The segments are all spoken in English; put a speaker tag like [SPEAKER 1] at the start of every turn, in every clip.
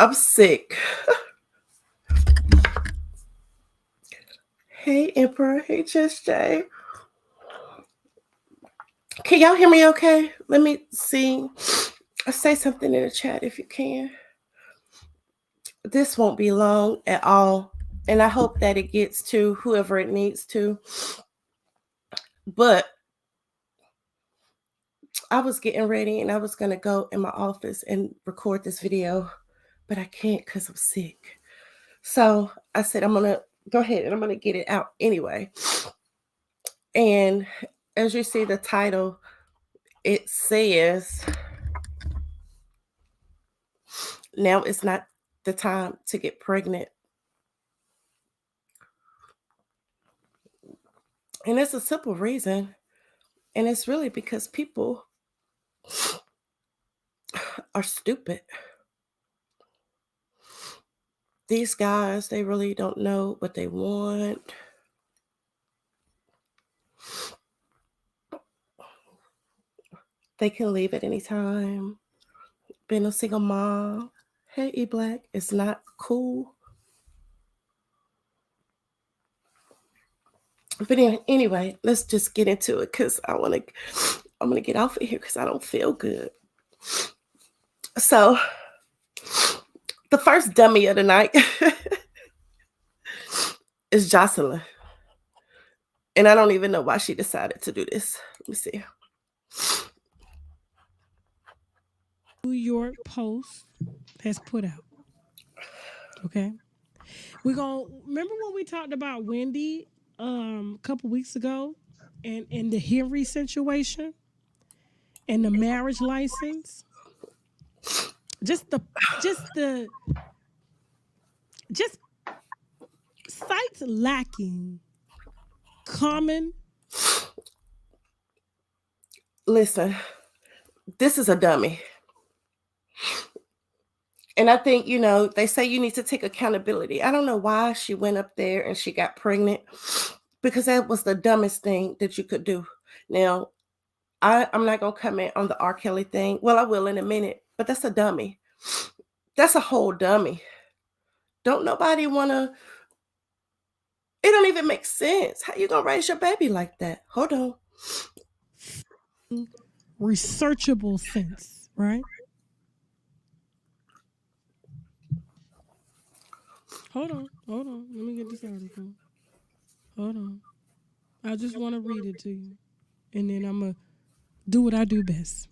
[SPEAKER 1] I'm sick. Hey, Emperor. Hey, Just Jay. Can y'all hear me okay? Let me see. Say something in the chat if you can. This won't be long at all. And I hope that it gets to whoever it needs to. But I was getting ready and I was going to go in my office and record this video, but I can't because I'm sick. So I said, I'm going to go ahead and I'm going to get it out anyway. And as you see the title, it says, now it's not the time to get pregnant. And it's a simple reason. And it's really because people are stupid. These guys, they really don't know what they want. They can leave at any time. Being a single mom, hey E Black, it's not cool. But anyway, let's just get into it because I'm gonna get off of here because I don't feel good. So the first dummy of the night is Jocelyn. And I don't even know why she decided to do this. Let me see.
[SPEAKER 2] New York Post has put out. Okay. We're gonna remember when we talked about Wendy a couple weeks ago and the Henry situation and the marriage license. Just sites lacking common.
[SPEAKER 1] Listen, this is a dummy. And I think, they say you need to take accountability. I don't know why she went up there and she got pregnant because that was the dumbest thing that you could do. Now, I'm not going to comment on the R. Kelly thing. Well, I will in a minute, but that's a dummy. That's a whole dummy. Don't nobody want to. It don't even make sense. How you going to raise your baby like that? Hold on.
[SPEAKER 2] Researchable sense, right? Hold on. Let me get this article. Hold on. I just want to read it to you. And then I'm going to do what I do best.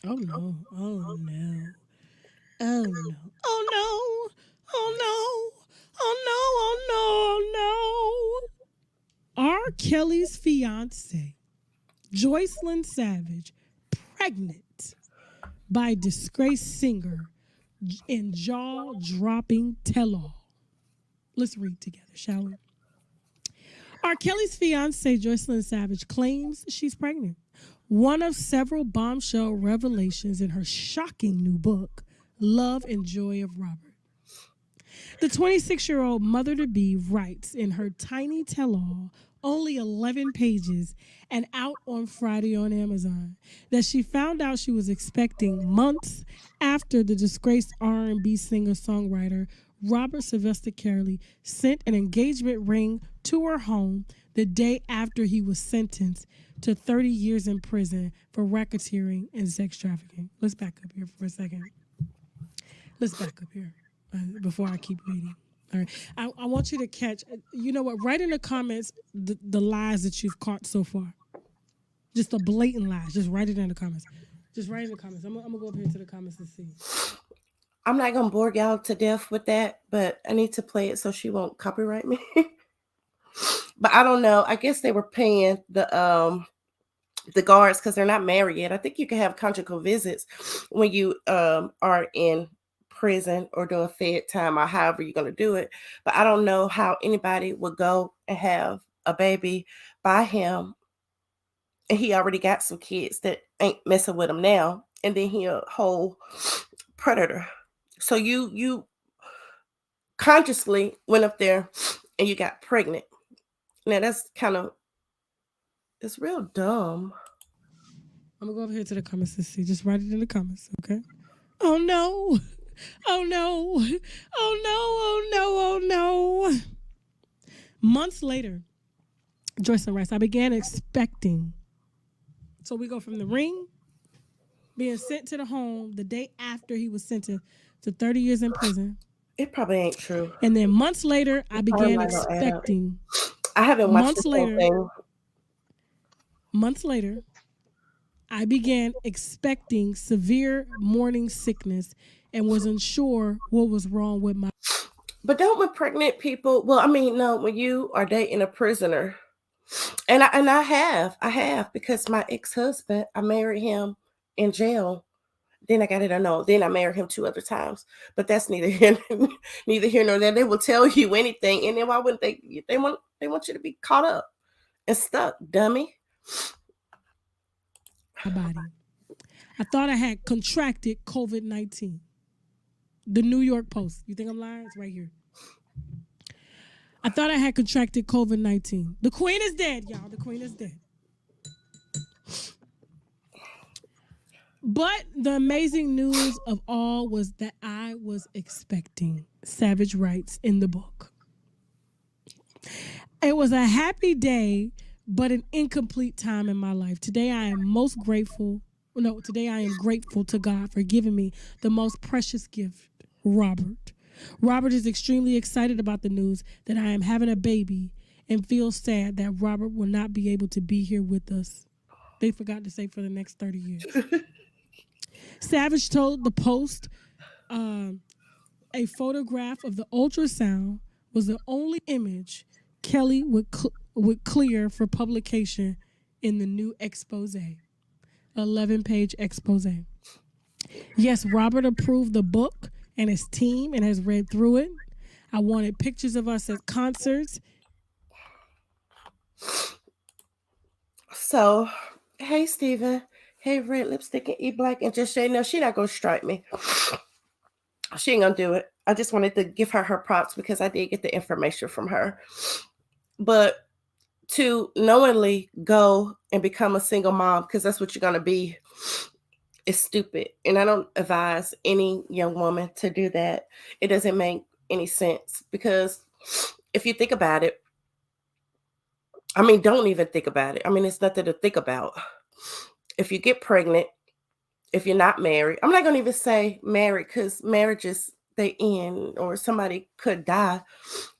[SPEAKER 2] Oh no. Oh no. Oh no. Oh no. Oh no. Oh no. Oh no. R. Kelly's fiance, Joycelyn Savage, pregnant by disgraced singer in jaw-dropping tell-all. Let's read together, shall we? R. Kelly's fiance, Joycelyn Savage, claims she's pregnant. One of several bombshell revelations in her shocking new book, Love and Joy of Robert. The 26-year-old mother-to-be writes in her tiny tell-all, only 11 pages and out on Friday on Amazon, that she found out she was expecting months after the disgraced R&B singer-songwriter Robert Sylvester Carey sent an engagement ring to her home the day after he was sentenced to 30 years in prison for racketeering and sex trafficking. Let's back up here for a second. Before I keep reading. All right. I want you to catch, you know what, write in the comments the lies that you've caught so far. Just the blatant lies. Just write it in the comments. I'm going to go up here to the comments and see.
[SPEAKER 1] I'm not going to bore y'all to death with that, but I need to play it so she won't copyright me. But I don't know. I guess they were paying the guards because they're not married yet. I think you can have conjugal visits when you are in prison or doing fed time or however you're going to do it. But I don't know how anybody would go and have a baby by him. And he already got some kids that ain't messing with him now. And then he a whole predator. So you consciously went up there and you got pregnant. Now that's it's real dumb.
[SPEAKER 2] I'm going to go over here to the comments and see. Just write it in the comments, okay? Oh, no. Oh no. Oh no. Oh no. Oh no. Months later, Joycelyn writes, I began expecting. So we go from the ring being sent to the home the day after he was sentenced to 30 years in prison.
[SPEAKER 1] It probably ain't true.
[SPEAKER 2] And then months later, I
[SPEAKER 1] The
[SPEAKER 2] began
[SPEAKER 1] timeline don't add up.
[SPEAKER 2] expecting.
[SPEAKER 1] I haven't watched
[SPEAKER 2] Months
[SPEAKER 1] this whole
[SPEAKER 2] later,
[SPEAKER 1] thing.
[SPEAKER 2] months later, I began expecting severe morning sickness and was unsure what was wrong with my.
[SPEAKER 1] But don't with pregnant people, well, I mean, no, when you are dating a prisoner, and I have because my ex-husband, I married him in jail. Then I got it unknown. Then I married him 2 other times. But that's neither here, neither here nor there. They will tell you anything, and then why wouldn't they? They want you to be caught up and stuck, dummy.
[SPEAKER 2] Body. I thought I had contracted COVID-19. The New York Post. You think I'm lying? It's right here. I thought I had contracted COVID-19. The queen is dead, y'all. The queen is dead. But the amazing news of all was that I was expecting. Savage writes in the book. It was a happy day, but an incomplete time in my life. Today I am grateful to God for giving me the most precious gift, Robert. Robert is extremely excited about the news that I am having a baby and feels sad that Robert will not be able to be here with us. They forgot to say for the next 30 years. Savage told the Post a photograph of the ultrasound was the only image Kelly would clear for publication in the new expose, 11-page expose. Yes, Robert approved the book and his team and has read through it. I wanted pictures of us at concerts.
[SPEAKER 1] So, hey, Steven. Hey, Red Lipstick and E Black. And just say, no, she not going to strike me. She ain't going to do it. I just wanted to give her props because I did get the information from her. But to knowingly go and become a single mom, because that's what you're going to be, is stupid. And I don't advise any young woman to do that. It doesn't make any sense because if you think about it, I mean, don't even think about it. I mean, it's nothing to think about. If you get pregnant, if you're not married, I'm not going to even say married because marriages, they end or somebody could die,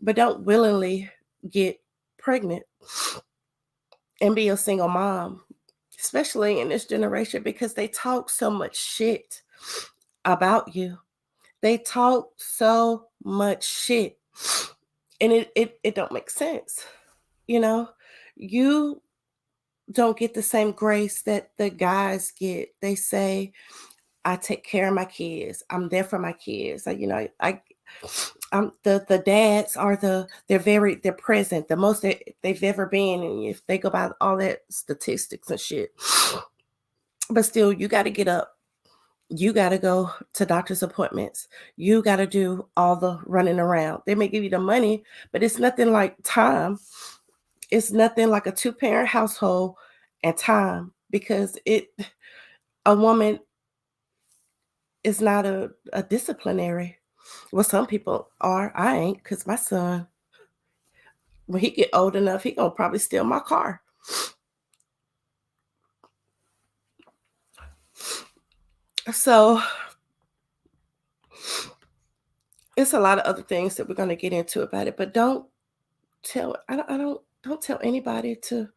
[SPEAKER 1] but don't willingly get pregnant and be a single mom, especially in this generation, because they talk so much shit about you. They talk so much shit and it don't make sense. You know, you don't get the same grace that the guys get. They say, I take care of my kids. I'm there for my kids. The dads are they're present, the most they've ever been. And if they go about all that statistics and shit, but still, you got to get up. You got to go to doctor's appointments. You got to do all the running around. They may give you the money, but it's nothing like time. It's nothing like a 2-parent household and time, because a woman is not a disciplinary. Well, some people are. I ain't, because my son, when he get old enough, he gonna probably steal my car. So it's a lot of other things that we're gonna get into about it, but don't tell anybody to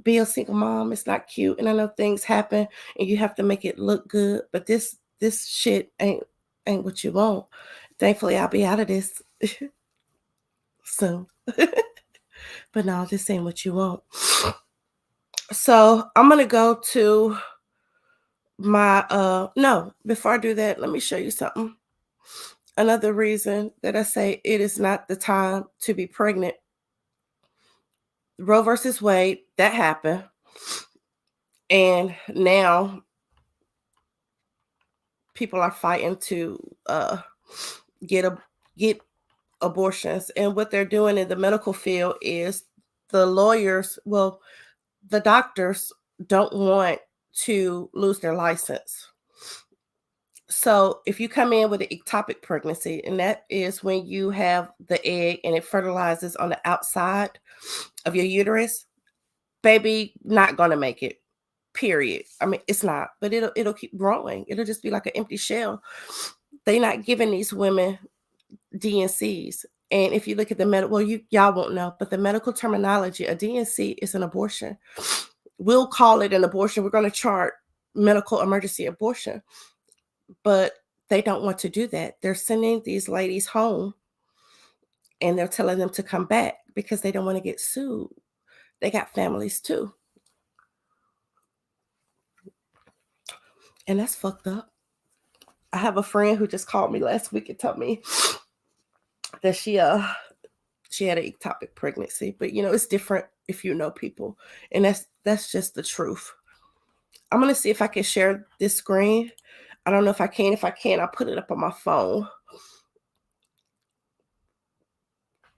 [SPEAKER 1] be a single mom. It's not cute, and I know things happen, and you have to make it look good. But this shit ain't what you want. Thankfully, I'll be out of this soon. But no, this ain't what you want. So I'm gonna go to my no. Before I do that, let me show you something. Another reason that I say it is not the time to be pregnant. Roe versus Wade, that happened. And now people are fighting to get abortions. And what they're doing in the medical field is the doctors don't want to lose their license. So if you come in with an ectopic pregnancy, and that is when you have the egg and it fertilizes on the outside of your uterus, baby not gonna make it. Period. I mean, it's not, but it'll keep growing. It'll just be like an empty shell. They're not giving these women DNCs. And if you look at the medical, well, y'all won't know, but the medical terminology, a DNC is an abortion. We'll call it an abortion. We're going to chart medical emergency abortion, but they don't want to do that. They're sending these ladies home and they're telling them to come back because they don't want to get sued. They got families too. And that's fucked up. I have a friend who just called me last week and told me that she had an ectopic pregnancy, but it's different if you know people, and that's just the truth. I'm gonna see if I can share this screen. I don't know if I can. If I can, I'll put it up on my phone.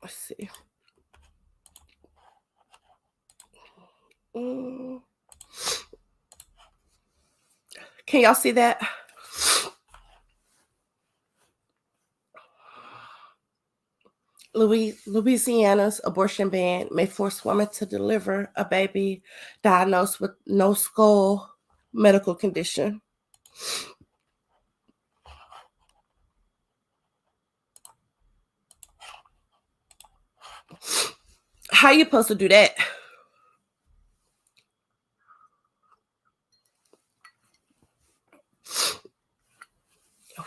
[SPEAKER 1] Let's see. Can y'all see that? Louisiana's abortion ban may force women to deliver a baby diagnosed with no skull medical condition. How you supposed to do that?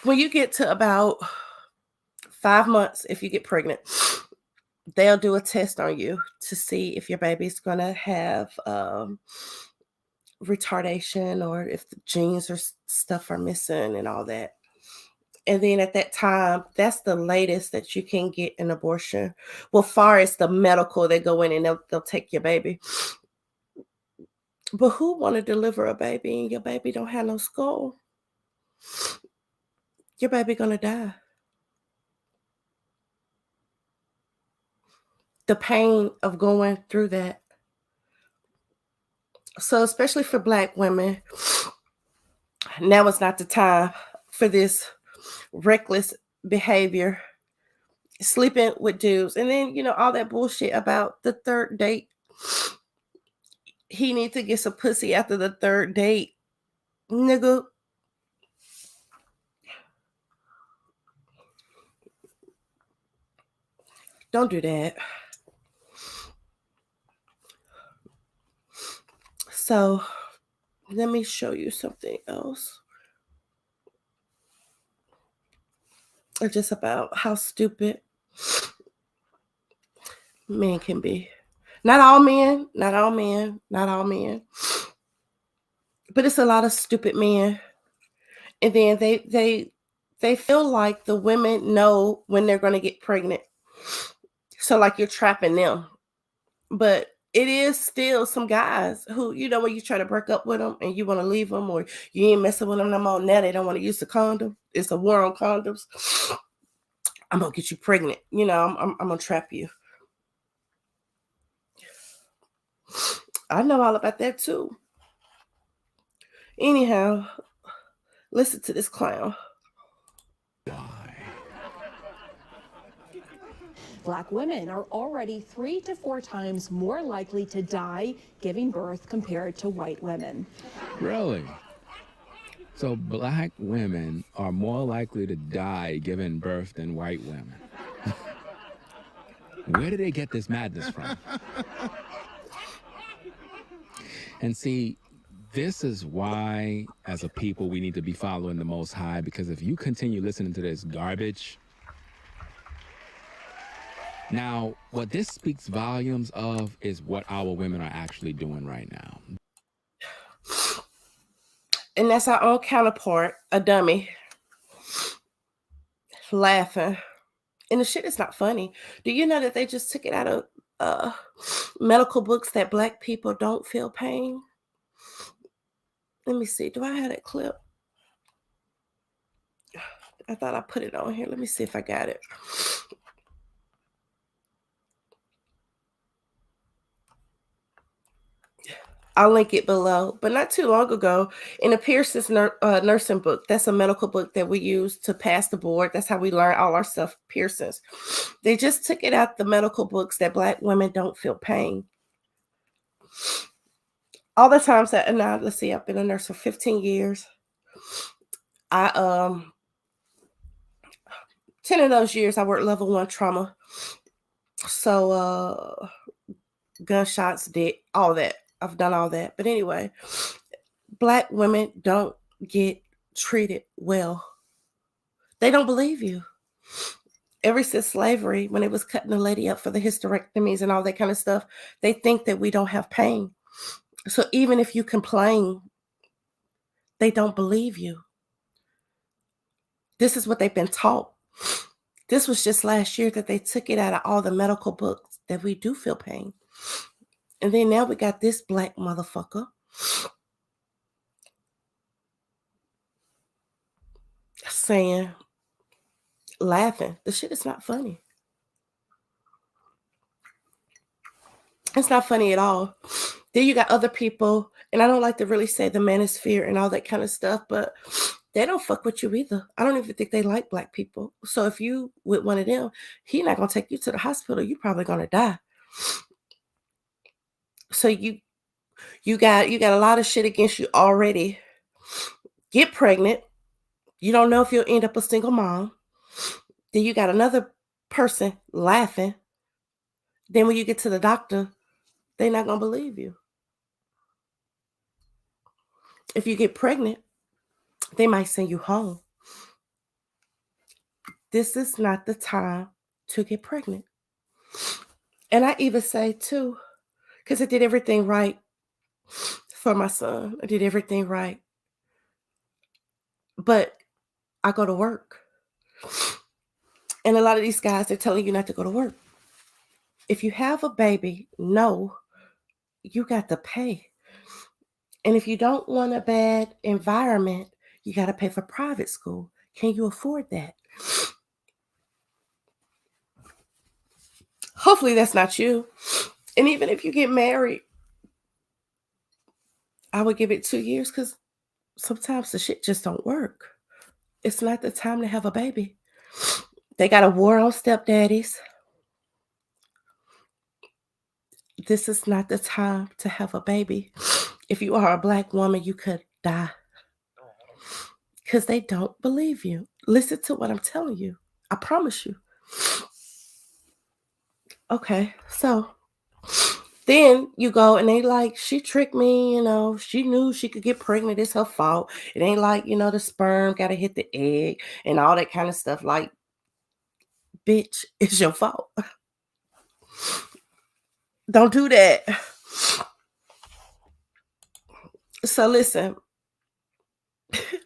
[SPEAKER 1] When you get to about 5 months, if you get pregnant, they'll do a test on you to see if your baby's going to have retardation or if the genes or stuff are missing and all that. And then at that time, that's the latest that you can get an abortion. Well, far as the medical, they go in and they'll take your baby. But who want to deliver a baby and your baby don't have no skull? Your baby gonna die. The pain of going through that. So especially for Black women, now is not the time for this reckless behavior, sleeping with dudes, and then all that bullshit about the third date. He needs to get some pussy after the third date, nigga. Don't do that. So let me show you something else. Just about how stupid men can be. Not all men, not all men, not all men. But it's a lot of stupid men. And then they feel like the women know when they're going to get pregnant. So like you're trapping them. But it is still some guys who, when you try to break up with them and you want to leave them or you ain't messing with them no more, now they don't want to use the condom. It's a war on condoms. I'm going to get you pregnant. I'm going to trap you. I know all about that too. Anyhow, listen to this clown.
[SPEAKER 3] Black women are already 3 to 4 times more likely to die giving birth compared to white women.
[SPEAKER 4] Really? So Black women are more likely to die giving birth than white women. Where did they get this madness from? And see, this is why, as a people, we need to be following the Most High, because if you continue listening to this garbage, now, what this speaks volumes of is what our women are actually doing right now.
[SPEAKER 1] And that's our own counterpart, a dummy, laughing. And the shit is not funny. Do you know that they just took it out of medical books that Black people don't feel pain? Let me see. Do I have that clip? I thought I put it on here. Let me see if I got it. I'll link it below. But not too long ago, in the Pearson's nursing book, that's a medical book that we use to pass the board. That's how we learn all our stuff, Pearson's. They just took it out the medical books that Black women don't feel pain. All the times that, and now let's see, I've been a nurse for 15 years. 10 of those years I worked level 1 trauma. So gunshots, dead, all that. I've done all that. But anyway, Black women don't get treated well. They don't believe you. Ever since slavery, when it was cutting the lady up for the hysterectomies and all that kind of stuff, they think that we don't have pain. So even if you complain, they don't believe you. This is what they've been taught. This was just last year that they took it out of all the medical books that we do feel pain. And then now we got this Black motherfucker saying, laughing, the shit is not funny. It's not funny at all. Then you got other people, and I don't like to really say the manosphere and all that kind of stuff, but they don't fuck with you either. I don't even think they like Black people. So if you with one of them, he not gonna take you to the hospital. You're probably gonna die. So you got a lot of shit against you already. Get pregnant. You don't know if you'll end up a single mom. Then you got another person laughing. Then when you get to the doctor, they're not gonna believe you. If you get pregnant, they might send you home. This is not the time to get pregnant. And I even say too, because I did everything right for my son. I did everything right. But I go to work. And a lot of these guys, they're telling you not to go to work. If you have a baby, no, you got to pay. And if you don't want a bad environment, you got to pay for private school. Can you afford that? Hopefully that's not you. And even if you get married, I would give it 2 years because sometimes the shit just don't work. It's not the time to have a baby. They got a war on stepdaddies. This is not the time to have a baby. If you are a Black woman, you could die. Because they don't believe you. Listen to what I'm telling you. I promise you. Okay, so then you go and they like, she tricked me, she knew she could get pregnant. It's her fault. It ain't like, the sperm got to hit the egg and all that kind of stuff. Like, bitch, it's your fault. Don't do that. So listen,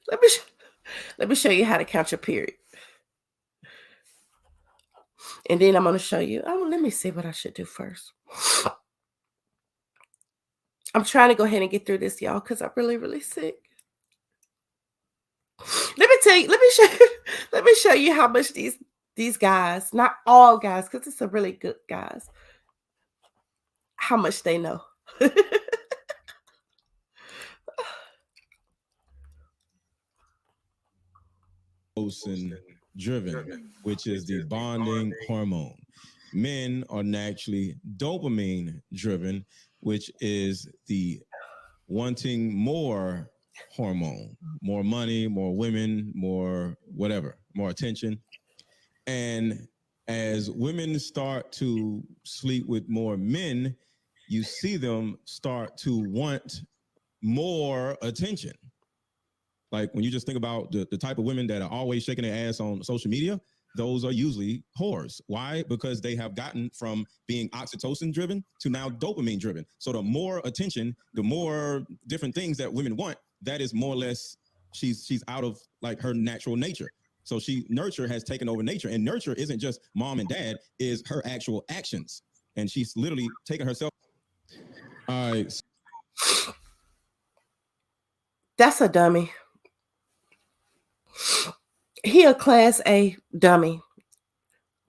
[SPEAKER 1] let me show you how to count your period. And then I'm going to show you, let me see what I should do first. I'm trying to go ahead and get through this, y'all, because I'm really, really sick. Let me show you how much these guys, not all guys, because it's a really good guys, how much they know.
[SPEAKER 5] Driven, which is the bonding hormone. Men are naturally dopamine driven, which is the wanting more hormone, more money, more women, more whatever, more attention. And as women start to sleep with more men, you see them start to want more attention. Like when you just think about the type of women that are always shaking their ass on social media, those are usually whores. Why? Because they have gotten from being oxytocin driven to now dopamine driven. So the more attention, the more different things that women want, that is more or less, she's out of like her natural nature. So nurture has taken over nature, and nurture isn't just mom and dad, is her actual actions. And she's literally taken herself. All right.
[SPEAKER 1] That's a dummy. He a class A dummy,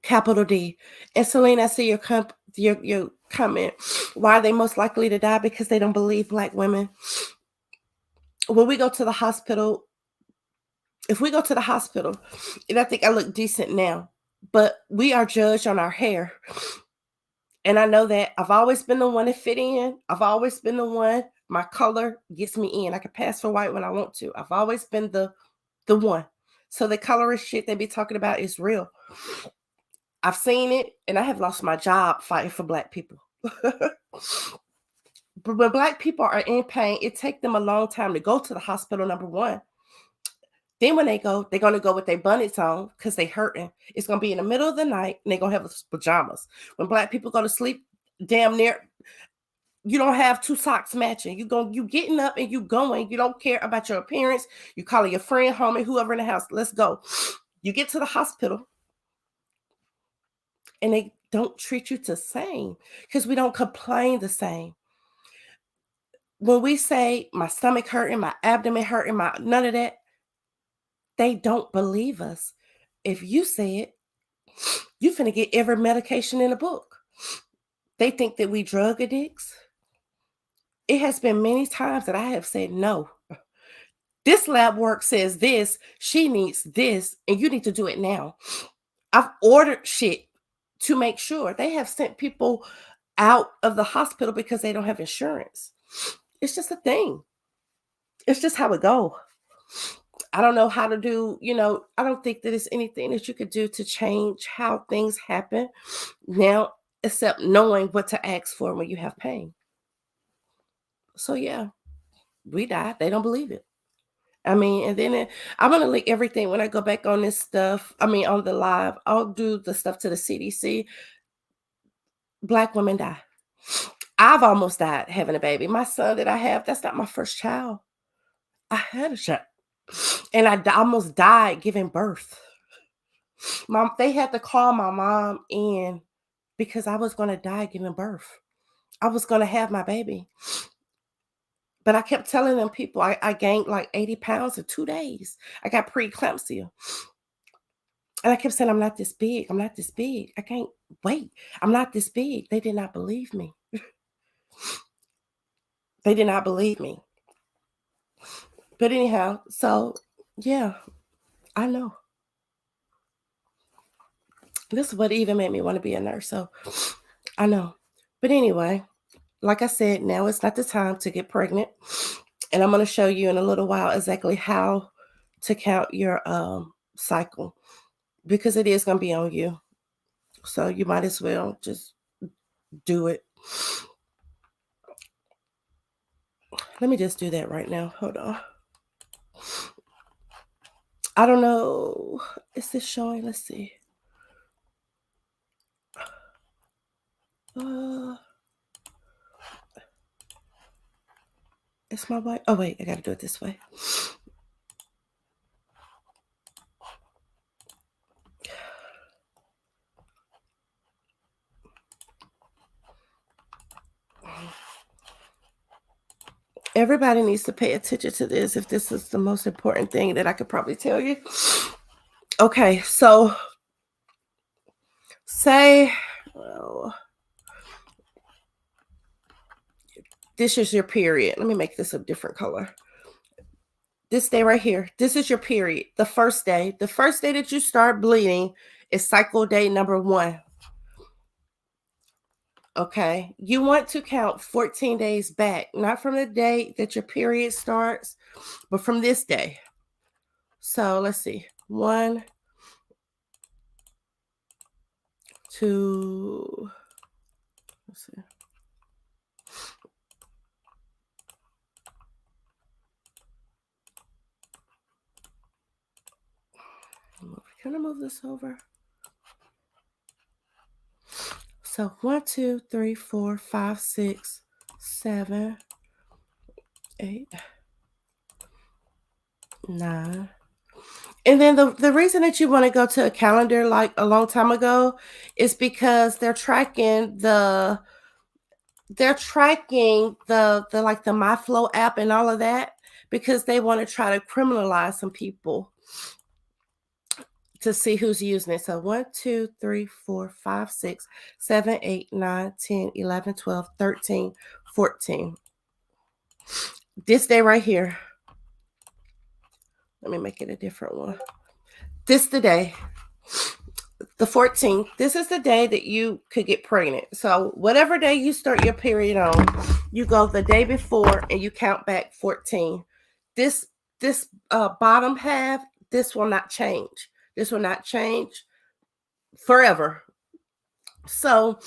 [SPEAKER 1] capital D. And Celine, I see your your comment. Why are they most likely to die? Because they don't believe Black women. When we go to the hospital, if we go to the hospital, and I think I look decent now, but we are judged on our hair. And I know that I've always been the one to fit in. I've always been the one, my color gets me in. I can pass for white when I want to. I've always been the one. So the colorist shit they be talking about is real. I've seen it, and I have lost my job fighting for Black people. But when Black people are in pain, it takes them a long time to go to the hospital, number one. Then when they go, they're going to go with their bonnets on because they hurting. It's going to be in the middle of the night, and they're going to have pajamas. When Black people go to sleep, damn near, you don't have two socks matching. You getting up and you going. You don't care about your appearance. You calling your friend, homie, whoever in the house. Let's go. You get to the hospital, and they don't treat you the same because we don't complain the same. When we say my stomach hurting, my abdomen hurting, none of that, they don't believe us. If you say it, you finna get every medication in the book. They think that we drug addicts. It has been many times that I have said, no, this lab work says this, she needs this, and you need to do it now. I've ordered shit to make sure. They have sent people out of the hospital because they don't have insurance. It's just a thing. It's just how it goes. I don't know how to do, I don't think that it's anything that you could do to change how things happen now, except knowing what to ask for when you have pain. So yeah, we died. They don't believe it. I mean, and then I'm going to link everything when I go back on this stuff. I mean, on the live, I'll do the stuff to the CDC. Black women die. I've almost died having a baby. My son that I have, that's not my first child. I had a child. And I almost died giving birth. They had to call my mom in because I was going to die giving birth. I was going to have my baby. But I kept telling them people I gained like 80 pounds in 2 days. I got preeclampsia. And I kept saying, I'm not this big. I'm not this big. I can't wait. I'm not this big. They did not believe me. They did not believe me. But anyhow, so yeah, I know. This is what even made me want to be a nurse. So I know. But anyway, like I said, now it's not the time to get pregnant. And I'm going to show you in a little while exactly how to count your cycle, because it is going to be on you. So you might as well just do it. Let me just do that right now. Hold on. I don't know. Is this showing? Let's see. It's my white. Oh, wait. I got to do it this way. Everybody needs to pay attention to this if this is the most important thing that I could probably tell you. Okay, so say, well, this is your period. Let me make this a different color. This day right here, this is your period. The first day that you start bleeding is cycle day number 1. Okay, you want to count 14 days back, not from the day that your period starts, but from this day. So let's see, 1, 2, let's see. Can I move this over? So 1, 2, 3, 4, 5, 6, 7, 8, 9. And then the reason that you want to go to a calendar like a long time ago is because they're tracking the like the MyFlow app and all of that, because they want to try to criminalize some people to see who's using it. So 1, 2, 3, 4, 5, 6, 7, 8, 9, 10, 11, 12, 13, 14. This day right here. Let me make it a different one. This the day. The 14th. This is the day that you could get pregnant. So whatever day you start your period on, you go the day before and you count back 14. This bottom half, this will not change. This will not change forever. So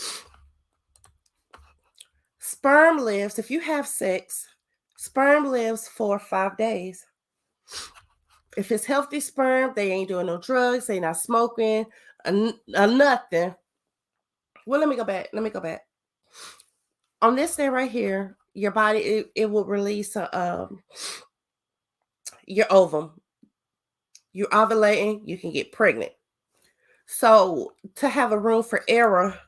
[SPEAKER 1] sperm lives, if you have sex, sperm lives for 5 days. If it's healthy sperm, they ain't doing no drugs, they not smoking, nothing. Well, let me go back. On this day right here, your body, it will release your ovum. You're ovulating, you can get pregnant. So to have a room for error,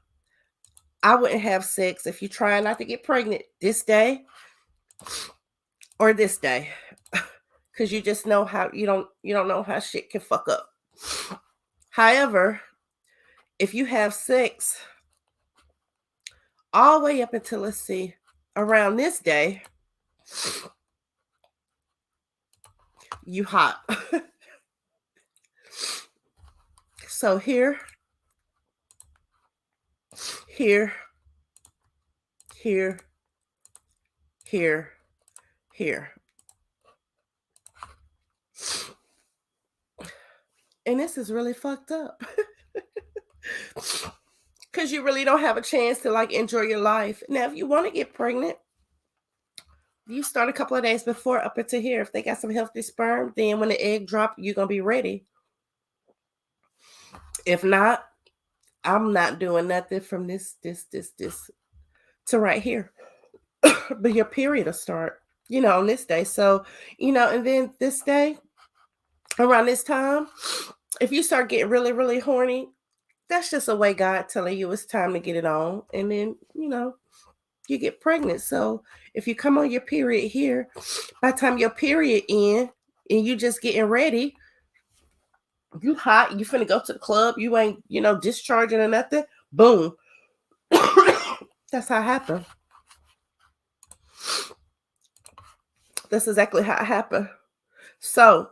[SPEAKER 1] I wouldn't have sex if you're trying not to get pregnant this day or this day. Because you just know how you don't know how shit can fuck up. However, if you have sex all the way up until, let's see, around this day, you hot. So here, here, here, here, here. And this is really fucked up. Because you really don't have a chance to like enjoy your life. Now, if you want to get pregnant, you start a couple of days before up into here. If they got some healthy sperm, then when the egg drop, you're going to be ready. If not, I'm not doing nothing from this to right here. But your period will start, on this day. So, and then this day, around this time, if you start getting really, really horny, that's just a way God telling you it's time to get it on. And then, you get pregnant. So if you come on your period here, by the time your period in and you just getting ready, you hot, you finna go to the club, you ain't, discharging or nothing, boom. That's how it happened. That's exactly how it happened. So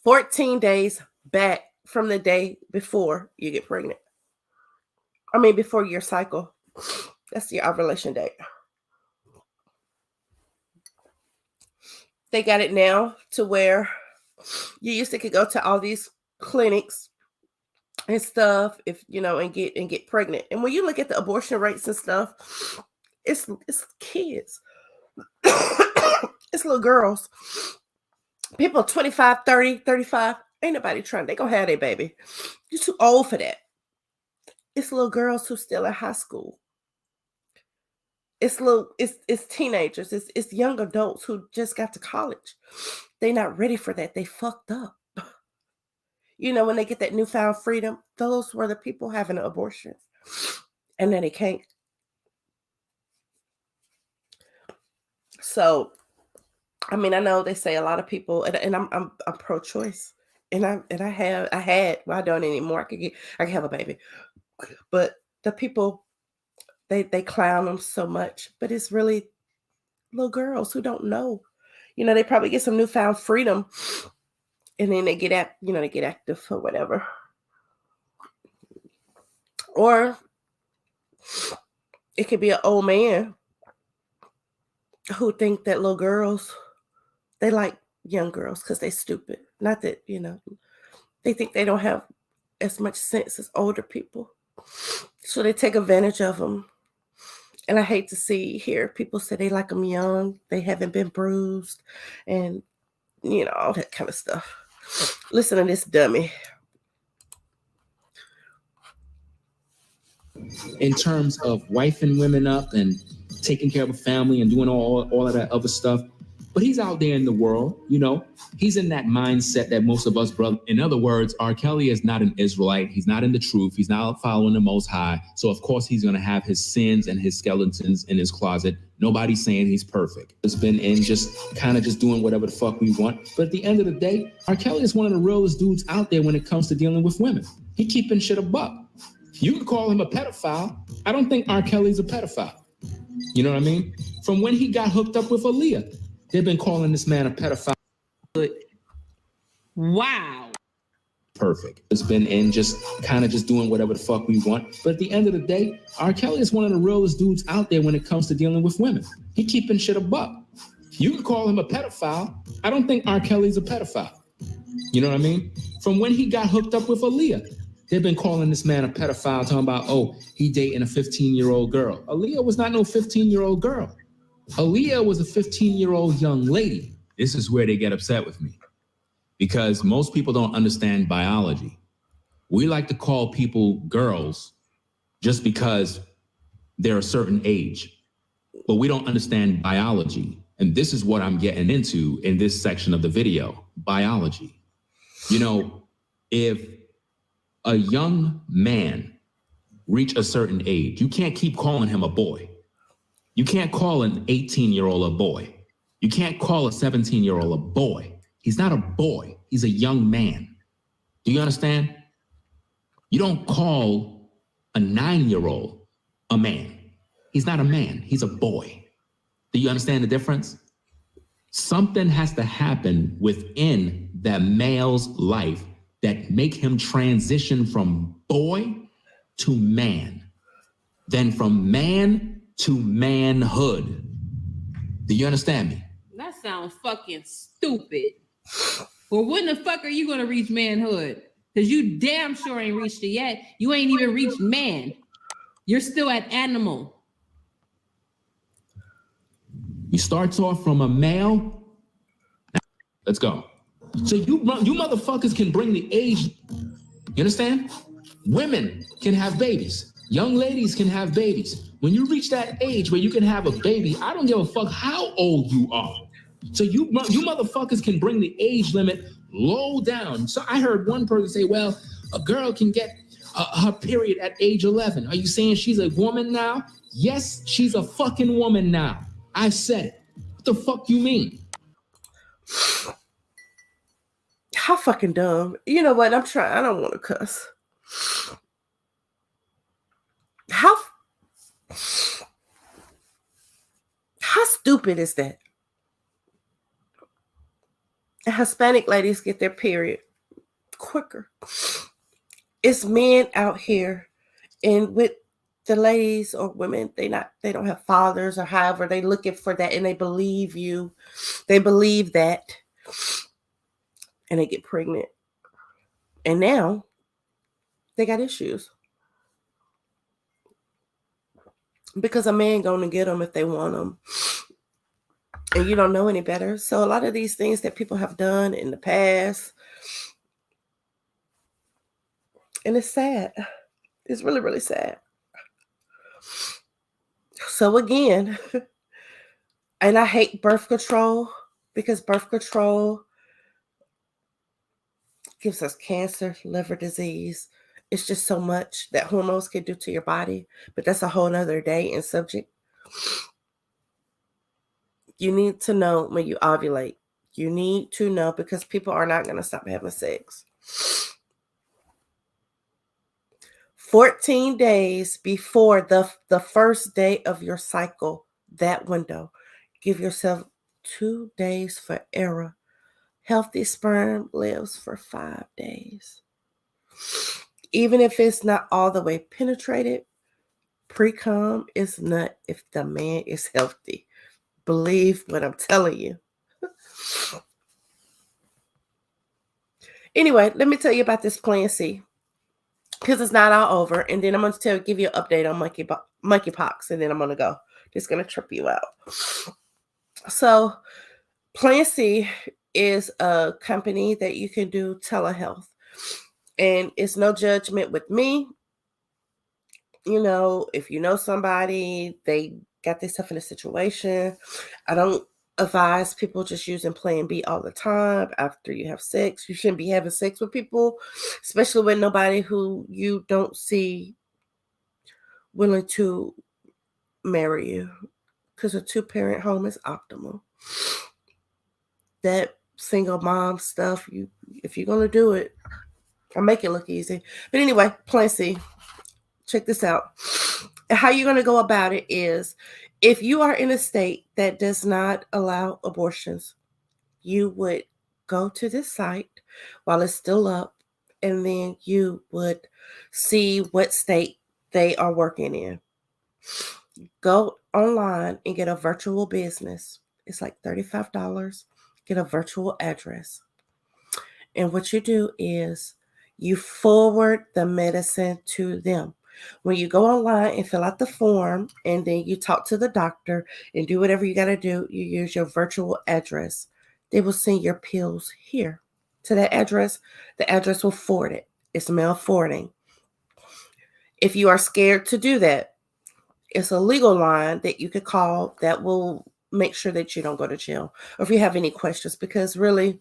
[SPEAKER 1] 14 days back from the day before you get pregnant. Before your cycle. That's your ovulation date. They got it now to where you used to could go to all these clinics and stuff and get pregnant. And when you look at the abortion rates and stuff, it's kids. It's little girls. People 25, 30, 35, ain't nobody trying. They gonna have their baby. You're too old for that. It's little girls who's still in high school. It's teenagers. It's young adults who just got to college. They're not ready for that. They fucked up. When they get that newfound freedom, those were the people having abortions. And then they can't. So, I know they say a lot of people, and I'm pro-choice, and I don't anymore. I can have a baby, but the people they clown them so much, but it's really little girls who don't know. They probably get some newfound freedom, and then they get active or whatever, or it could be an old man who think that little girls. They like young girls because they're stupid. Not that, they think they don't have as much sense as older people. So they take advantage of them. And I hate to hear people say they like them young. They haven't been bruised and, all that kind of stuff. Listen to this dummy.
[SPEAKER 6] In terms of wifing women up and taking care of a family and doing all of that other stuff. But he's out there in the world, he's in that mindset that most of us, brother. In other words, R. Kelly is not an Israelite. He's not in the truth. He's not following the Most High. So, of course, he's going to have his sins and his skeletons in his closet Nobody's saying he's perfect. It's been in just kind of just doing whatever the fuck we want. But at the end of the day, R. Kelly is one of the realest dudes out there when it comes to dealing with women. He keeping shit a buck. You can call him a pedophile. I don't think R. Kelly's a pedophile. You know what I mean? From when he got hooked up with Aaliyah, they've been calling this man a pedophile.
[SPEAKER 7] Wow.
[SPEAKER 6] Perfect. It's been in just kind of just doing whatever the fuck we want. But at the end of the day, R. Kelly is one of the realest dudes out there when it comes to dealing with women. He keeping shit a buck. You can call him a pedophile. I don't think R. Kelly's a pedophile. You know what I mean? From when he got hooked up with Aaliyah, they've been calling this man a pedophile, talking about, oh, he dating a 15-year-old girl. Aaliyah was not no 15-year-old girl. Aaliyah was a 15-year-old young lady. This is where they get upset with me, because most people don't understand biology. We like to call people girls just because they're a certain age, but we don't understand biology. And this is what I'm getting into in this section of the video, biology. You know, if a young man reach a certain age, you can't keep calling him a boy. You can't call an 18-year-old a boy. You can't call a 17-year-old a boy. He's not a boy. He's a young man. Do you understand? You don't call a 9-year-old a man. He's not a man. He's a boy. Do you understand the difference? Something has to happen within that male's life that make him transition from boy to man, then from man to manhood. Do you understand me?
[SPEAKER 7] That sounds fucking stupid. Well, when the fuck are you gonna reach manhood? Because you damn sure ain't reached it yet. You ain't even reached man. You're still at animal.
[SPEAKER 6] He starts off from a male. Let's go. So you motherfuckers can bring the age. You understand? Women can have babies. Young ladies can have babies. When you reach that age where you can have a baby, I don't give a fuck how old you are. So you motherfuckers can bring the age limit low down. So I heard one person say, well, a girl can get her period at age 11. Are you saying she's a woman now? Yes, she's a fucking woman now. I said it. What the fuck you mean?
[SPEAKER 1] How fucking dumb. You know what? I don't want to cuss. How stupid is that? Hispanic ladies get their period quicker. It's men out here, and with the ladies or women, they don't have fathers or however, they looking for that, and they believe you. They believe that, and they get pregnant. And now they got issues. Because a man gonna get them if they want them. And you don't know any better. So a lot of these things that people have done in the past, and it's sad. It's really, really sad. So again, and I hate birth control, because birth control gives us cancer, liver disease. It's just so much that hormones can do to your body, but that's a whole nother day and subject. You need to know when you ovulate. You need to know, because people are not going to stop having sex. 14 days before the first day of your cycle, that window, give yourself 2 days for error. Healthy sperm lives for 5 days. Even if it's not all the way penetrated, pre-cum is nut if the man is healthy. Believe what I'm telling you. Anyway, let me tell you about this Plan C, because it's not all over. And then I'm going to give you an update on monkeypox, and then I'm going to go. Just going to trip you out. So Plan C is a company that you can do telehealth. And it's no judgment with me. You know, if you know somebody, they got themselves in a situation. I don't advise people just using Plan B all the time after you have sex. You shouldn't be having sex with people, especially with nobody who you don't see willing to marry you. because a 2-parent home is optimal. That single mom stuff, if you're gonna do it, I'll make it look easy. But anyway, Plan C. Check this out. How you're gonna go about it is, if you are in a state that does not allow abortions, you would go to this site while it's still up, and then you would see what state they are working in. Go online and get a virtual business. It's like $35. Get a virtual address. And what you do is you forward the medicine to them. When you go online and fill out the form, and then you talk to the doctor and do whatever you got to do, you use your virtual address. They will send your pills here to that address. The address will forward it. It's mail forwarding. If you are scared to do that, it's a legal line that you could call that will make sure that you don't go to jail, or if you have any questions, because really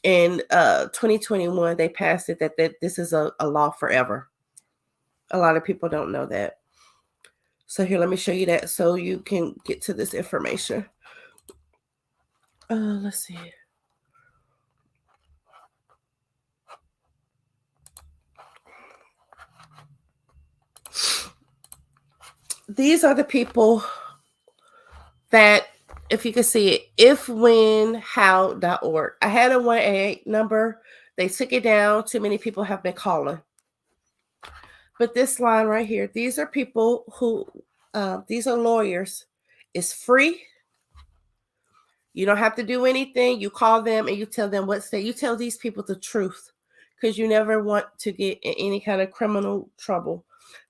[SPEAKER 1] in 2021 they passed it that this is a law forever. A lot of people don't know that. So here, let me show you that so you can get to this information. Let's see. These are the people that, if you can see it, ifwhenhow.org. I had a 188 number. They took it down. Too many people have been calling. But this line right here, these are people who, these are lawyers. It's free. You don't have to do anything. You call them and you tell them what state. You tell these people the truth, because you never want to get in any kind of criminal trouble.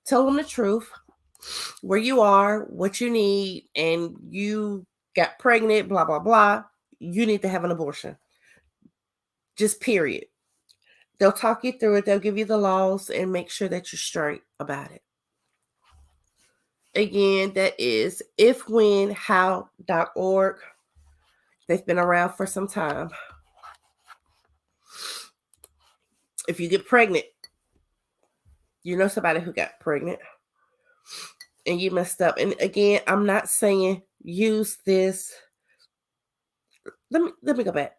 [SPEAKER 1] Tell them the truth, where you are, what you need, and you got pregnant, blah, blah, blah. You need to have an abortion. Just period. They'll talk you through it. They'll give you the laws and make sure that you're straight about it. Again, that is ifwhenhow.org. They've been around for some time. If you get pregnant, you know somebody who got pregnant and you messed up. And again, I'm not saying use this. Let me go back.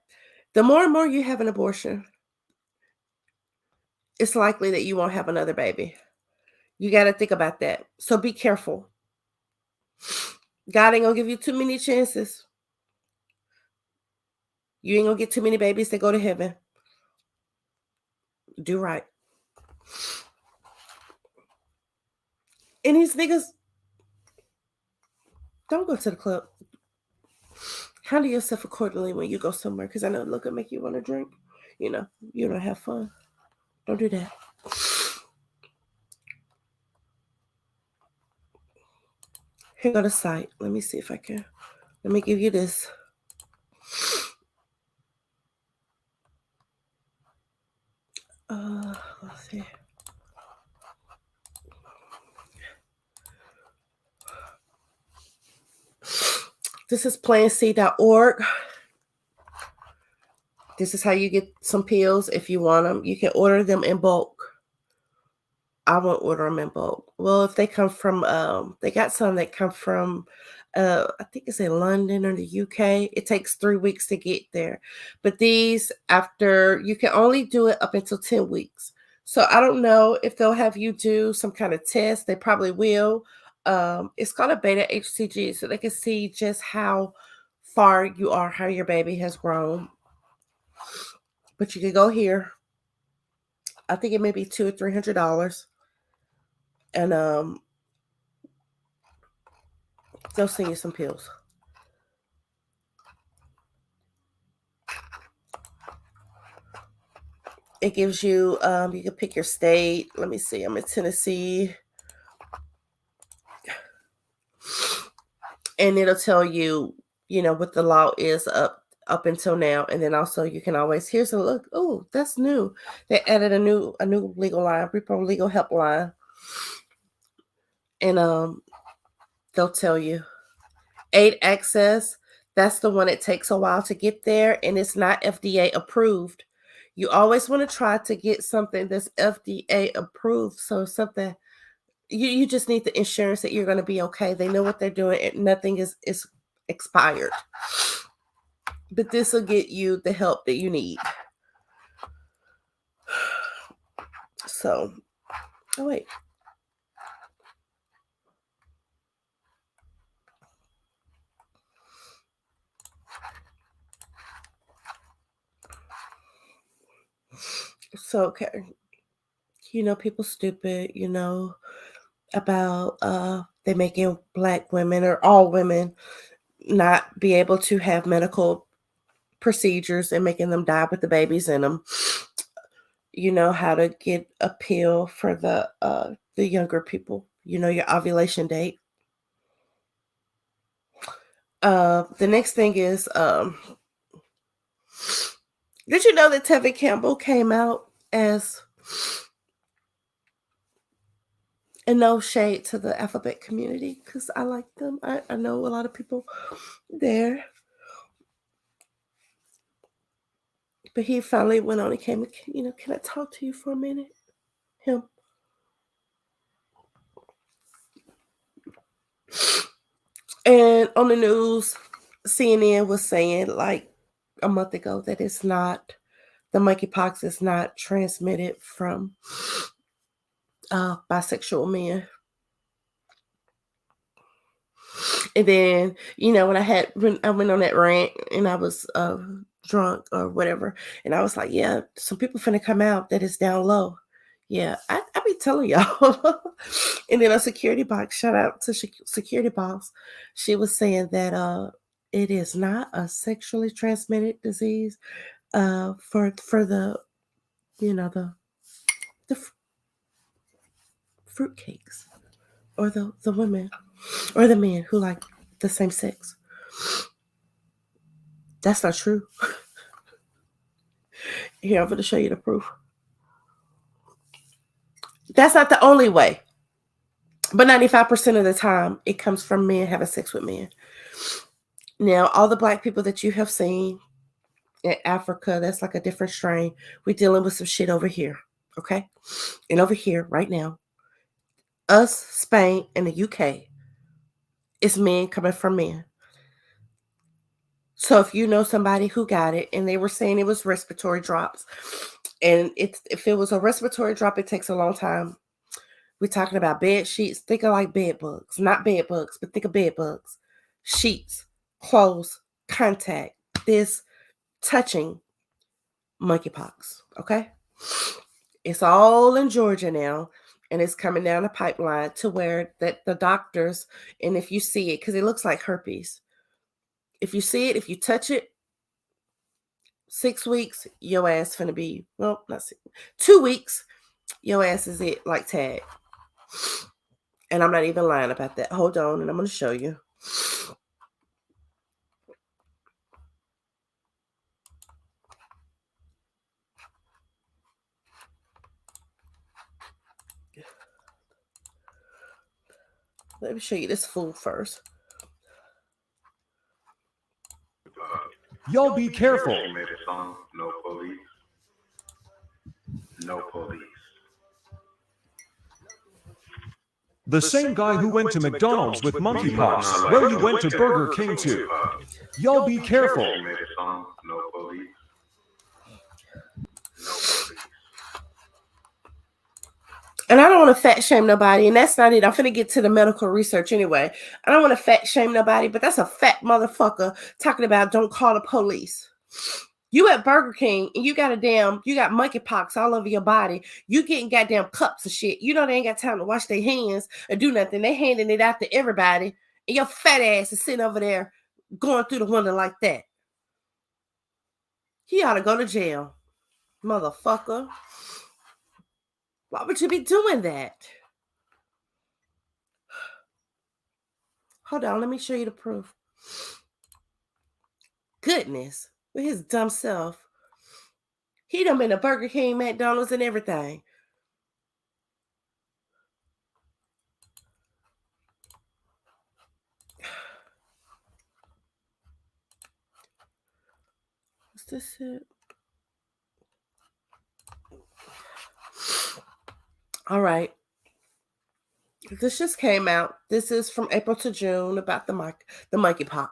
[SPEAKER 1] The more and more you have an abortion, it's likely that you won't have another baby. You got to think about that. So be careful. God ain't going to give you too many chances. You ain't going to get too many babies that go to heaven. Do right. And these niggas, don't go to the club. Handle yourself accordingly when you go somewhere, because I know look at make you want to drink. You know, you don't have fun. Don't do that. Here go the site. Let me see if I can. Let me give you this. Let's see. This is planc.org. This is how you get some pills if you want them. You can order them in bulk. I won't order them in bulk. Well, if they come from, they got some that come from, I think it's in London or the UK. It takes 3 weeks to get there. But these, after, you can only do it up until 10 weeks. So I don't know if they'll have you do some kind of test. They probably will. It's called a beta HCG, so they can see just how far you are, how your baby has grown. But you can go here. I think it may be $200 or $300. And they'll send you some pills. It gives you, you can pick your state. Let me see. I'm in Tennessee. And it'll tell you, you know, what the law is up until now. And then also you can always, here's a look. Oh, that's new. They added a new legal line, Repo Legal Helpline. And they'll tell you. Aid Access, that's the one. It takes a while to get there, and it's not FDA approved. You always want to try to get something that's FDA approved. So something, you just need the insurance that you're going to be okay. They know what they're doing, and nothing is expired. But this will get you the help that you need. So, oh wait. So, okay. You know, people stupid, you know, about they making Black women or all women not be able to have medical procedures and making them die with the babies in them. You know how to get a pill for the younger people. You know your ovulation date. The next thing is, did you know that Tevin Campbell came out as, and no shade to the alphabet community because I like them. I know a lot of people there. But he finally went on and came, you know, can I talk to you for a minute? Him. And on the news, CNN was saying like a month ago that it's not, the monkeypox is not transmitted from bisexual men. And then, you know, when I went on that rant and I was drunk or whatever, and I was like, yeah, some people finna come out that is down low. Yeah, I be telling y'all. And then a security box, shout out to security box. She was saying that it is not a sexually transmitted disease for the, you know, the fruitcakes or the women or the men who like the same sex. That's not true. Here, I'm going to show you the proof. That's not the only way. But 95% of the time, it comes from men having sex with men. Now, all the Black people that you have seen in Africa, that's like a different strain. We're dealing with some shit over here, okay? And over here, right now, us, Spain, and the UK, it's men coming from men. So if you know somebody who got it, and they were saying it was respiratory drops, and if it was a respiratory drop, it takes a long time. We're talking about bed sheets. Think of like bed bugs, not bed bugs, but think of bed bugs. Sheets, clothes, contact, this touching monkeypox. Okay. It's all in Georgia now, and it's coming down the pipeline to where that the doctors, and if you see it, because it looks like herpes. If you see it, if you touch it, 6 weeks, your ass finna be, well, not 2 weeks, your ass is it like tag. And I'm not even lying about that. Hold on, and I'm going to show you. Let me show you this fool first.
[SPEAKER 8] Y'all be careful.
[SPEAKER 9] She made a song, No Police. No Police.
[SPEAKER 8] The same guy who went to McDonald's with monkeypox, where you went to Burger King too. Y'all be careful.
[SPEAKER 9] She made a song, No Police. No Police.
[SPEAKER 1] And I don't want to fat shame nobody, and that's not it. I'm finna get to the medical research anyway. I don't want to fat shame nobody, but that's a fat motherfucker talking about don't call the police. You at Burger King and you got monkeypox all over your body. You getting goddamn cups of shit. You know they ain't got time to wash their hands or do nothing. They handing it out to everybody, and your fat ass is sitting over there going through the window like that. He ought to go to jail, motherfucker. Why would you be doing that? Hold on, let me show you the proof. Goodness, with his dumb self. He done been to Burger King, McDonald's, and everything. What's this shit? All right. This just came out. This is from April to June about the monkeypox.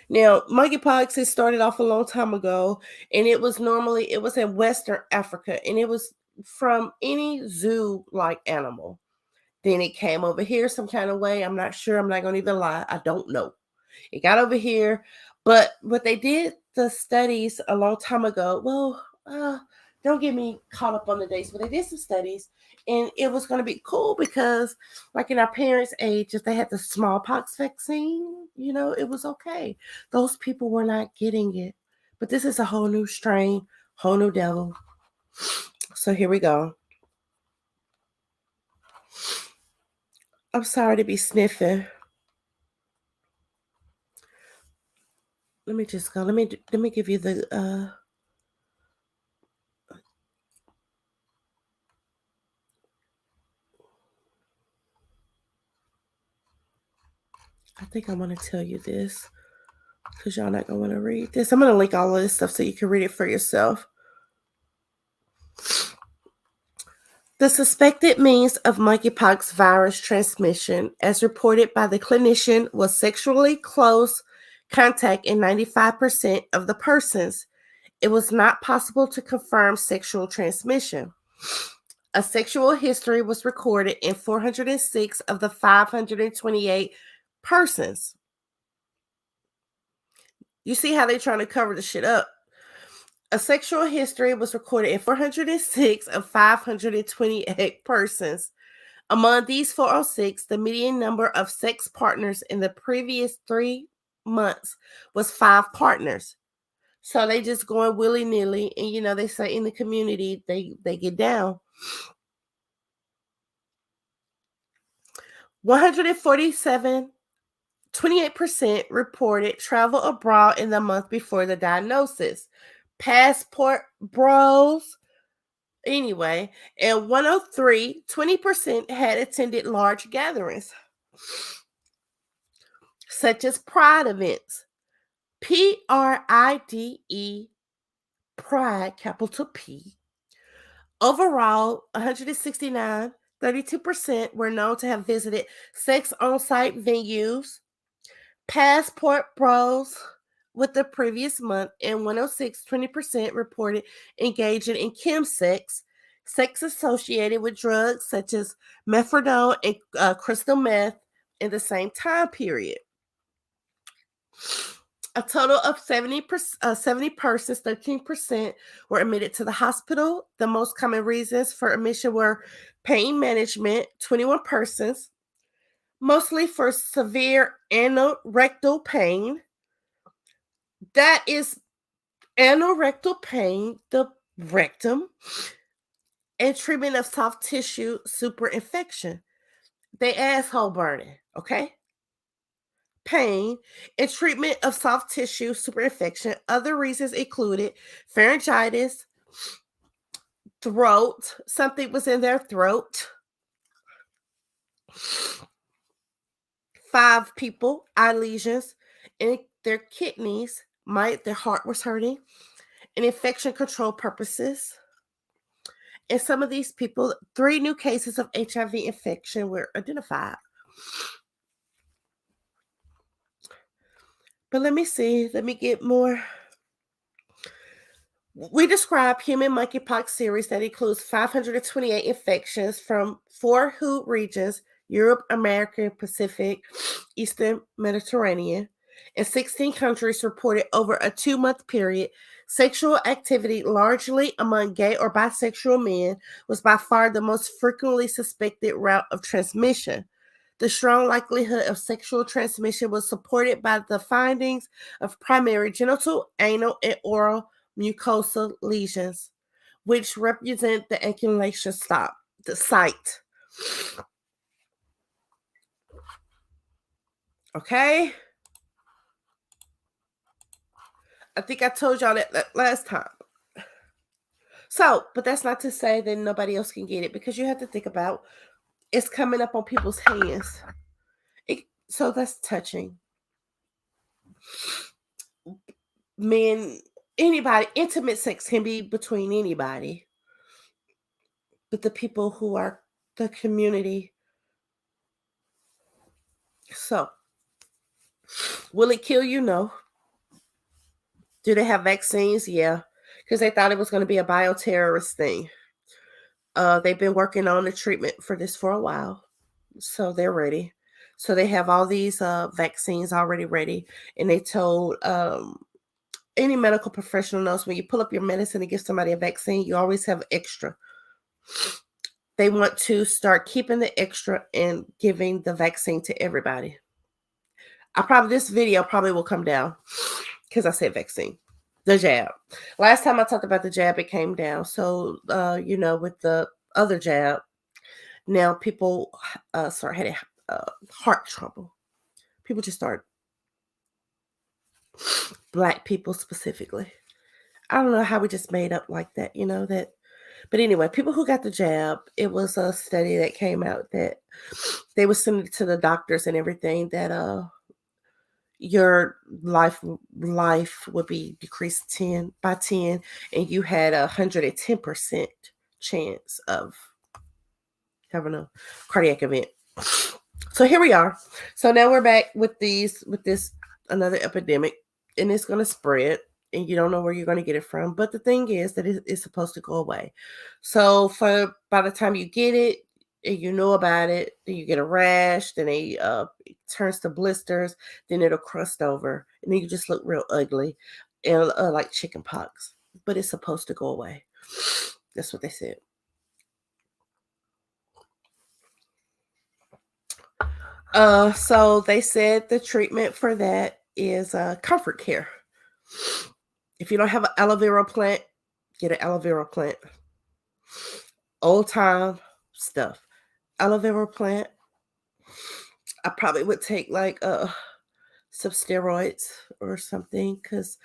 [SPEAKER 1] Now, monkeypox, it started off a long time ago, and it was in Western Africa, and it was from any zoo-like animal. Then it came over here some kind of way. I'm not sure. I'm not going to even lie. I don't know. It got over here, but what they did, the studies a long time ago, don't get me caught up on the dates, but they did some studies, and it was going to be cool because, like in our parents' age, if they had the smallpox vaccine, it was okay. Those people were not getting it. But this is a whole new strain, whole new devil. So here we go. I'm sorry to be sniffing. Let me just go. Let me give you the I think I want to tell you this because y'all not going to want to read this. I'm going to link all of this stuff so you can read it for yourself. The suspected means of monkeypox virus transmission, as reported by the clinician, was sexually close contact in 95% of the persons. It was not possible to confirm sexual transmission. A sexual history was recorded in 406 of the 528 persons. You see how they're trying to cover the shit up. A sexual history was recorded in 406 of 528 persons. Among these 406, the median number of sex partners in the previous 3 months was 5 partners. So they just going willy-nilly, and they say in the community they get down. 147, 28% reported travel abroad in the month before the diagnosis. Passport bros. Anyway, and 103, 20% had attended large gatherings, such as pride events. PRIDE, pride, capital P. Overall, 169, 32% were known to have visited sex on-site venues. Passport bros with the previous month, and 106, 20% reported engaging in chemsex, sex associated with drugs such as methadone and crystal meth in the same time period. A total of 70 persons, 13%, were admitted to the hospital. The most common reasons for admission were pain management, 21 persons, mostly for severe anorectal pain. That is anorectal pain, the rectum, and treatment of soft tissue superinfection. They asshole burning, okay? Pain and treatment of soft tissue superinfection. Other reasons included pharyngitis, throat, something was in their throat. 5 people, eye lesions in their kidneys, their heart was hurting, and infection control purposes. And some of these people, 3 new cases of HIV infection were identified. But let me get more. We describe human monkeypox series that includes 528 infections from 4 WHO regions: Europe, America, Pacific, Eastern Mediterranean. In 16 countries reported over a 2-month period. Sexual activity, largely among gay or bisexual men, was by far the most frequently suspected route of transmission. The strong likelihood of sexual transmission was supported by the findings of primary genital, anal, and oral mucosa lesions, which represent the ejaculation site. Okay? I think I told y'all that last time. So, but that's not to say that nobody else can get it, because you have to think about it's coming up on people's hands. So that's touching. Men, anybody, intimate sex can be between anybody. But the people who are the community So, will it kill you? No. Do they have vaccines? Yeah, because they thought it was going to be a bioterrorist thing. They've been working on the treatment for this for a while, so they're ready. So they have all these vaccines already ready, and they told any medical professional knows when you pull up your medicine to give somebody a vaccine, you always have extra. They want to start keeping the extra and giving the vaccine to everybody. This video probably will come down because I said vaccine. The jab. Last time I talked about the jab, it came down. So, with the other jab, now people start having heart trouble. People just start, Black people specifically. I don't know how we just made up like that, that. But anyway, people who got the jab, it was a study that came out that they were sending to the doctors and everything that your life would be decreased 10 by 10, and you had 110% chance of having a cardiac event. So here we are. So now we're back with this another epidemic, and it's going to spread, and you don't know where you're going to get it from. But the thing is that it's supposed to go away. So by the time you get it, and you know about it, then you get a rash, then it turns to blisters, then it'll crust over, and then you just look real ugly, and like chicken pox. But it's supposed to go away. That's what they said. So they said the treatment for that is comfort care. If you don't have an aloe vera plant, get an aloe vera plant. Old time stuff. Aloe vera plant. I probably would take like some steroids or something, because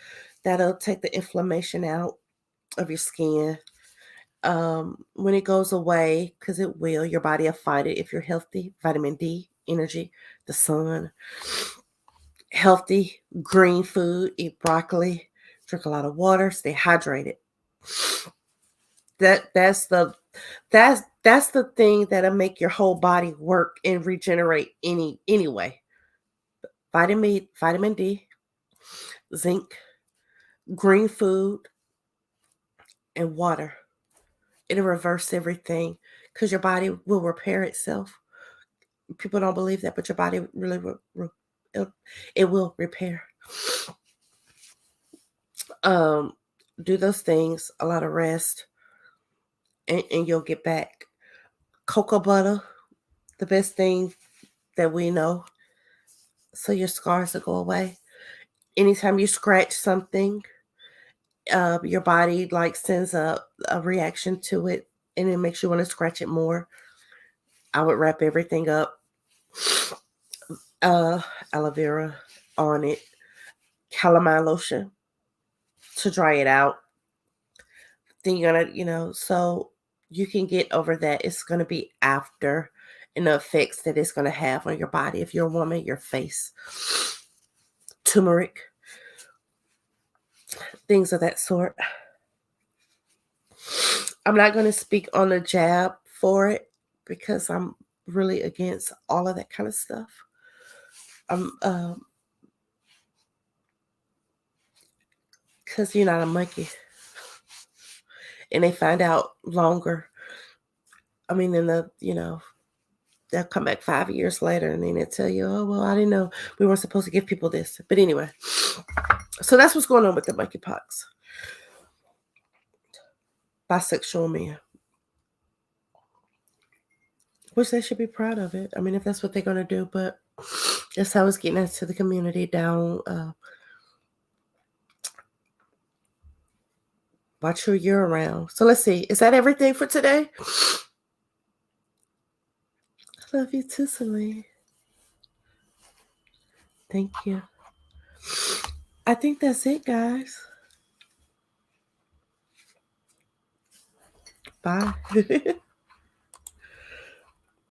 [SPEAKER 1] that'll take the inflammation out of your skin. When it goes away, because it will, your body will fight it if you're healthy. Vitamin D, energy, the sun. Healthy green food, eat broccoli, drink a lot of water, stay hydrated. That's the thing that'll make your whole body work and regenerate anyway. Vitamin D, zinc, green food, and water. It'll reverse everything because your body will repair itself. People don't believe that, but your body really it will repair. Do those things, a lot of rest, and you'll get back. Cocoa butter, the best thing that we know. So your scars will go away. Anytime you scratch something, your body sends a reaction to it, and it makes you want to scratch it more. I would wrap everything up, aloe vera on it, calamine lotion to dry it out. Then you're gonna, so you can get over that. It's gonna be after, and the effects that it's gonna have on your body. If you're a woman, your face, turmeric, things of that sort. I'm not going to speak on the jab for it because I'm really against all of that kind of stuff. Because you're not a monkey. And they find out longer. I mean, they'll come back 5 years later and then they'll tell you, oh, well, I didn't know we weren't supposed to give people this. But anyway, so that's what's going on with the monkeypox. Bisexual men. Which they should be proud of it. I mean, if that's what they're going to do, but that's how it's getting into the community down. Watch who you're around. So let's see. Is that everything for today? I love you too, Celine. Thank you. I think that's it, guys. Bye.